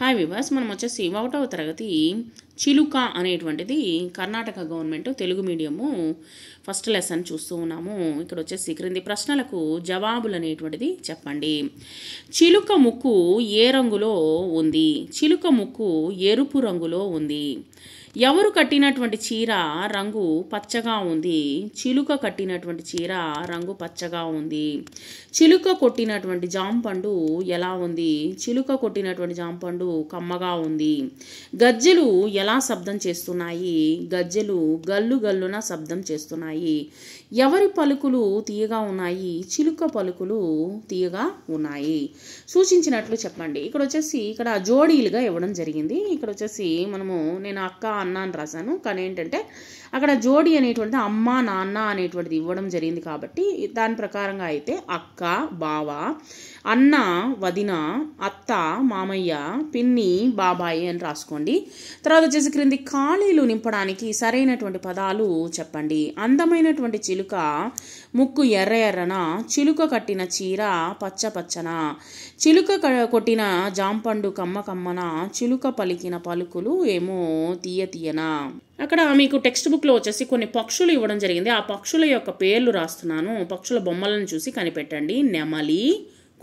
Hi viewers, మనం వచ్చేసి 1వ తరగతి చిలుక అనేటువంటిది Karnataka government Telugu medium first lesson చూస్తూ ఉన్నాము. ఇక్కడ వచ్చేసి క్రింది ప్రశ్నలకు జవాబులు అనేటువంటిది చెప్పండి. చిలుక ముక్కు ఏ రంగులో ఉంది? చిలుక ముక్కు ఎరుపు రంగులో ఉంది. ఎవరు కట్టినటువంటి చీర రంగు పచ్చగా ఉంది? చిలుక కట్టినటువంటి చీర రంగు పచ్చగా ఉంది. చిలుక కొట్టినటువంటి జాంపండు ఎలా ఉంది? చిలుక కొట్టినటువంటి జాంపండు కమ్మగా ఉంది. గజ్జెలు ఎలా శబ్దం చేస్తున్నాయి? గజ్జెలు గల్లు గల్లున శబ్దం చేస్తున్నాయి. ఎవరి పలుకులు తీయగా ఉన్నాయి? చిలుక పలుకులు తీయగా ఉన్నాయి. సూచించినట్లు చెప్పండి. ఇక్కడ వచ్చేసి ఇక్కడ జోడీలుగా ఇవ్వడం జరిగింది. ఇక్కడ వచ్చేసి నేను అక్క అన్న అని రాశాను, కానీ ఏంటంటే అక్కడ జోడీ అనేటువంటిది అమ్మ నాన్న అనేటువంటిది ఇవ్వడం జరిగింది కాబట్టి దాని ప్రకారంగా అయితే అక్క బావ, అన్న వదిన, అత్త మామయ్య, పిన్ని బాబాయి అని రాసుకోండి. తర్వాత వచ్చేసి క్రింది ఖాళీలు నింపడానికి సరైనటువంటి పదాలు చెప్పండి. అందమైనటువంటి చిలుక ముక్కు ఎర్ర ఎర్రన, చిలుక కట్టిన చీర పచ్చ పచ్చన, చిలుక కొట్టిన జాంపండు కమ్మ కమ్మన, చిలుక పలికిన పలుకులు ఏమో తీయ తీయన. అక్కడ మీకు టెక్స్ట్ బుక్లో వచ్చేసి కొన్ని పక్షులు ఇవ్వడం జరిగింది. ఆ పక్షుల యొక్క పేర్లు రాస్తున్నాను. పక్షుల బొమ్మలను చూసి కనిపెట్టండి. నెమలి,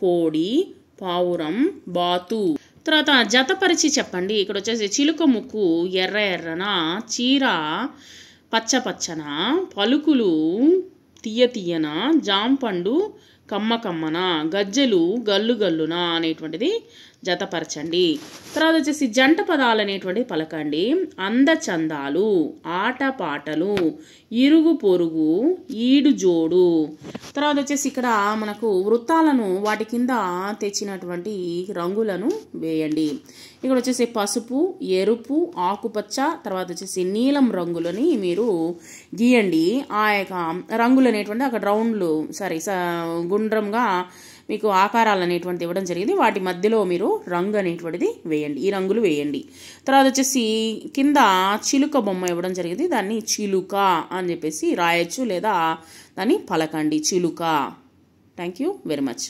కోడి, పావురం, బాతు. తర్వాత జతపరిచి చెప్పండి. ఇక్కడ వచ్చేసి చిలుక ముక్కు ఎర్ర ఎర్రన, చీర పచ్చ పచ్చన, పలుకులు తీయ తీయన, జాంపండు కమ్మ కమ్మన, గజ్జెలు గల్లు గల్లున అనేటువంటిది జతపరచండి. తర్వాత వచ్చేసి జంట పదాలు అనేటువంటిది పలకండి. అందచందాలు, ఆటపాటలు, ఇరుగు పొరుగు, ఈడు జోడు. తర్వాత వచ్చేసి ఇక్కడ మనకు వృత్తాలను వాటి కింద తెచ్చినటువంటి రంగులను వేయండి. ఇక్కడ వచ్చేసి పసుపు, ఎరుపు, ఆకుపచ్చ, తర్వాత వచ్చేసి నీలం రంగులని మీరు గీయండి. ఆ యొక్క రంగులు అనేటువంటి అక్కడ రౌండ్లు గుండ్రంగా మీకు ఆకారాలు అనేటువంటిది ఇవ్వడం జరిగింది. వాటి మధ్యలో మీరు రంగు అనేటువంటిది వేయండి. ఈ రంగులు వేయండి. తర్వాత వచ్చేసి కింద చిలుక బొమ్మ ఇవ్వడం జరిగింది. దాన్ని చిలుక అని చెప్పేసి రాయొచ్చు, లేదా దాన్ని పలకండి చిలుక. Thank you very much.